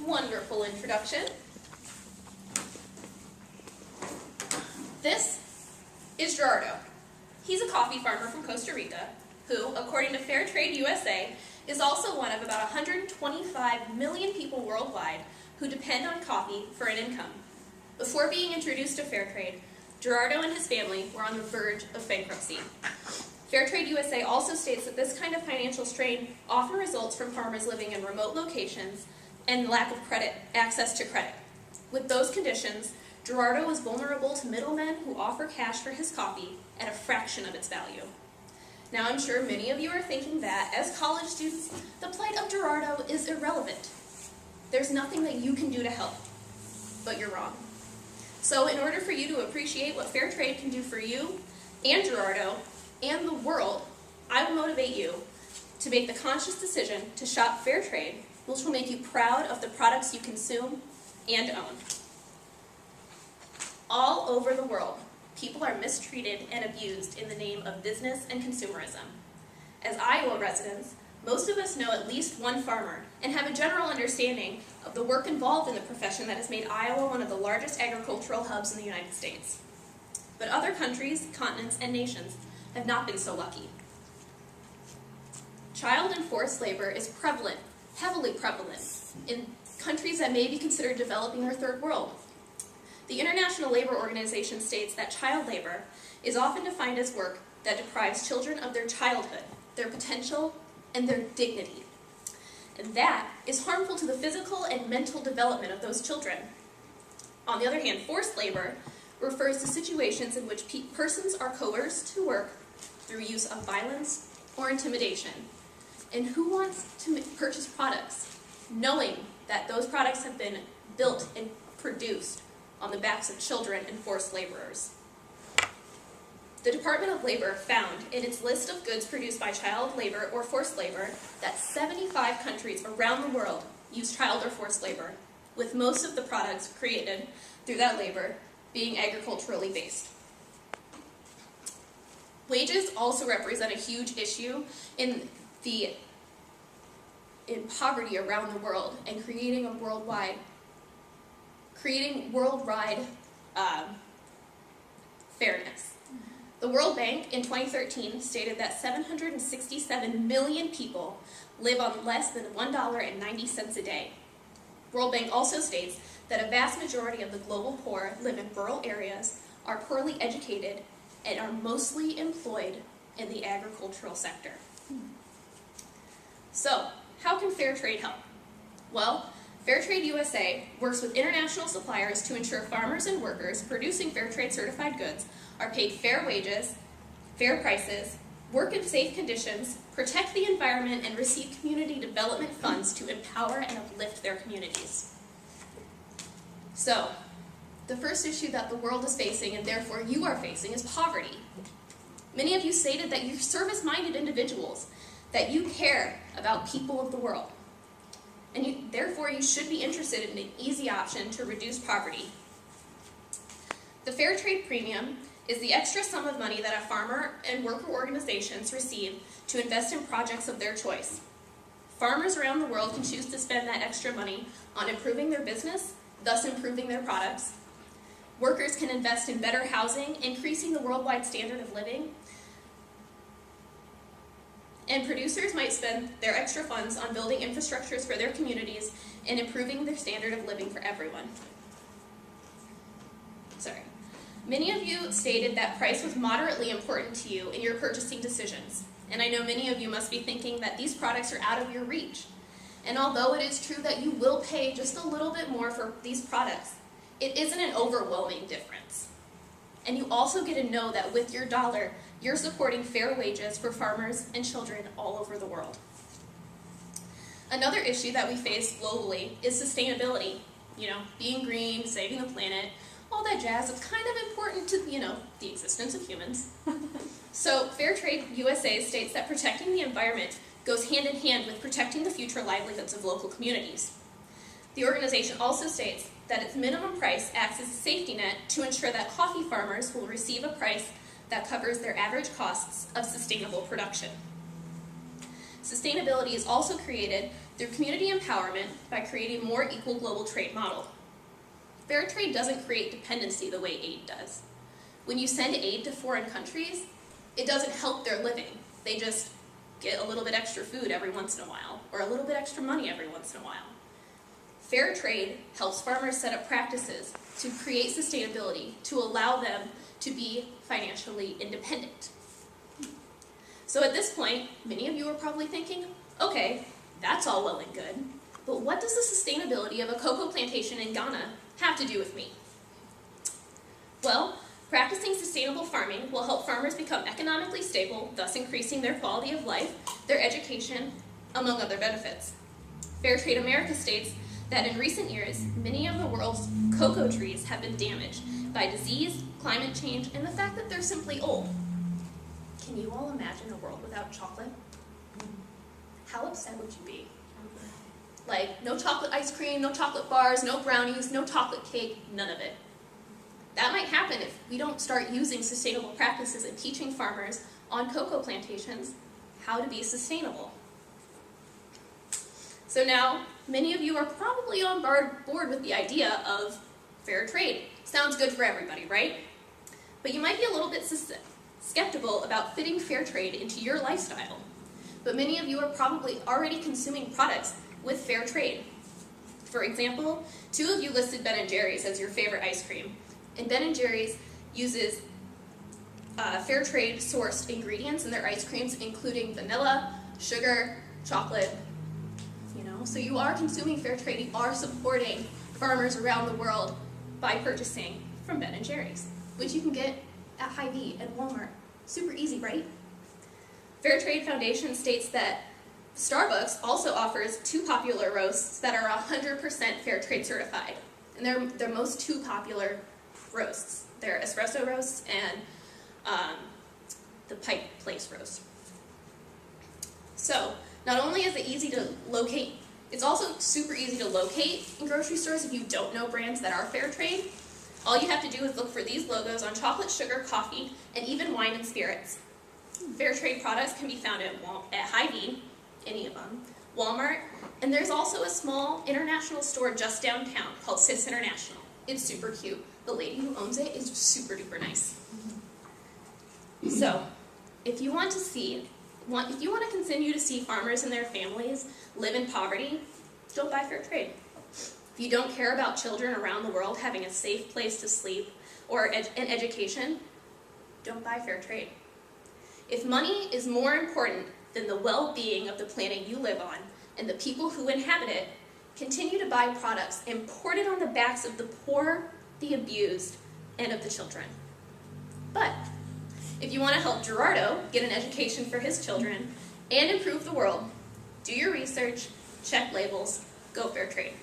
wonderful introduction. This is Gerardo. He's a coffee farmer from Costa Rica who, according to Fairtrade USA, is also one of about 125 million people worldwide who depend on coffee for an income. Before being introduced to Fairtrade, Gerardo and his family were on the verge of bankruptcy. Fairtrade USA also states that this kind of financial strain often results from farmers living in remote locations and lack of access to credit. With those conditions, Gerardo was vulnerable to middlemen who offer cash for his coffee at a fraction of its value. Now, I'm sure many of you are thinking that, as college students, the plight of Gerardo is irrelevant. There's nothing that you can do to help. But you're wrong. So, in order for you to appreciate what Fairtrade can do for you and Gerardo and the world, I will motivate you to make the conscious decision to shop Fairtrade, which will make you proud of the products you consume and own. All over the world, people are mistreated and abused in the name of business and consumerism. As Iowa residents, most of us know at least one farmer and have a general understanding of the work involved in the profession that has made Iowa one of the largest agricultural hubs in the United States. But other countries, continents, and nations have not been so lucky. Child and forced labor is prevalent, heavily prevalent, in countries that may be considered developing or third world. The International Labor Organization states that child labor is often defined as work that deprives children of their childhood, their potential, and their dignity. And that is harmful to the physical and mental development of those children. On the other hand, forced labor refers to situations in which persons are coerced to work through use of violence or intimidation. And who wants to purchase products knowing that those products have been built and produced on the backs of children and forced laborers? The Department of Labor found in its list of goods produced by child labor or forced labor that 75 countries around the world use child or forced labor, with most of the products created through that labor being agriculturally based. Wages also represent a huge issue in poverty around the world and creating worldwide fairness. The World Bank in 2013 stated that 767 million people live on less than $1.90 a day. World Bank also states that a vast majority of the global poor live in rural areas, are poorly educated, and are mostly employed in the agricultural sector. So, how can Fairtrade help? Well, Fairtrade USA works with international suppliers to ensure farmers and workers producing Fairtrade certified goods are paid fair wages, fair prices, work in safe conditions, protect the environment, and receive community development funds to empower and uplift their communities. So, the first issue that the world is facing, and therefore you are facing, is poverty. Many of you stated that you're service-minded individuals, that you care about people of the world. And therefore, you should be interested in an easy option to reduce poverty. The Fairtrade Premium is the extra sum of money that a farmer and worker organizations receive to invest in projects of their choice. Farmers around the world can choose to spend that extra money on improving their business, thus improving their products. Workers can invest in better housing, increasing the worldwide standard of living. And producers might spend their extra funds on building infrastructures for their communities and improving their standard of living for everyone. Many of you stated that price was moderately important to you in your purchasing decisions. And I know many of you must be thinking that these products are out of your reach. And although it is true that you will pay just a little bit more for these products, it isn't an overwhelming difference. And you also get to know that with your dollar, you're supporting fair wages for farmers and children all over the world. Another issue that we face globally is sustainability. Being green, saving the planet, all that jazz. It's kind of important to, the existence of humans. So Fairtrade USA states that protecting the environment goes hand in hand with protecting the future livelihoods of local communities. The organization also states that its minimum price acts as a safety net to ensure that coffee farmers will receive a price that covers their average costs of sustainable production. sustainability is also created through community empowerment by creating a more equal global trade model. Fair trade doesn't create dependency the way aid does. When you send aid to foreign countries, it doesn't help their living. They just get a little bit extra food every once in a while, or a little bit extra money every once in a while. Fair trade helps farmers set up practices to create sustainability, to allow them to be financially independent. So at this point, many of you are probably thinking, okay, that's all well and good, but what does the sustainability of a cocoa plantation in Ghana have to do with me? Well, practicing sustainable farming will help farmers become economically stable, thus increasing their quality of life, their education, among other benefits. Fair Trade America states that in recent years, many of the world's cocoa trees have been damaged by disease, climate change, and the fact that they're simply old. Can you all imagine a world without chocolate? How upset would you be? Like, no chocolate ice cream, no chocolate bars, no brownies, no chocolate cake, none of it. That might happen if we don't start using sustainable practices and teaching farmers on cocoa plantations how to be sustainable. So now, many of you are probably on board with the idea of fair trade. Sounds good for everybody, right? But you might be a little bit skeptical about fitting fair trade into your lifestyle. But many of you are probably already consuming products with fair trade. For example, 2 of you listed Ben & Jerry's as your favorite ice cream. And Ben & Jerry's uses fair trade sourced ingredients in their ice creams, including vanilla, sugar, chocolate, so you are consuming fair trade. You are supporting farmers around the world by purchasing from Ben & Jerry's, which you can get at Hy-Vee and Walmart. Super easy, right? Fair Trade Foundation states that Starbucks also offers 2 popular roasts that are 100% fair trade certified. And they're their most 2 popular roasts. They're espresso roasts and the Pike Place roast. So, not only is it easy to locate, it's also super easy to locate in grocery stores if you don't know brands that are fair trade. All you have to do is look for these logos on chocolate, sugar, coffee, and even wine and spirits. Fair trade products can be found at Hy-Vee, any of them, Walmart, and there's also a small international store just downtown called Sis International. It's super cute. The lady who owns it is super duper nice. So, if you want to continue to see farmers and their families live in poverty, don't buy fair trade. If you don't care about children around the world having a safe place to sleep or an education, don't buy fair trade. If money is more important than the well-being of the planet you live on and the people who inhabit it, continue to buy products imported on the backs of the poor, the abused, and of the children. But if you want to help Gerardo get an education for his children and improve the world, do your research, check labels, go fair trade.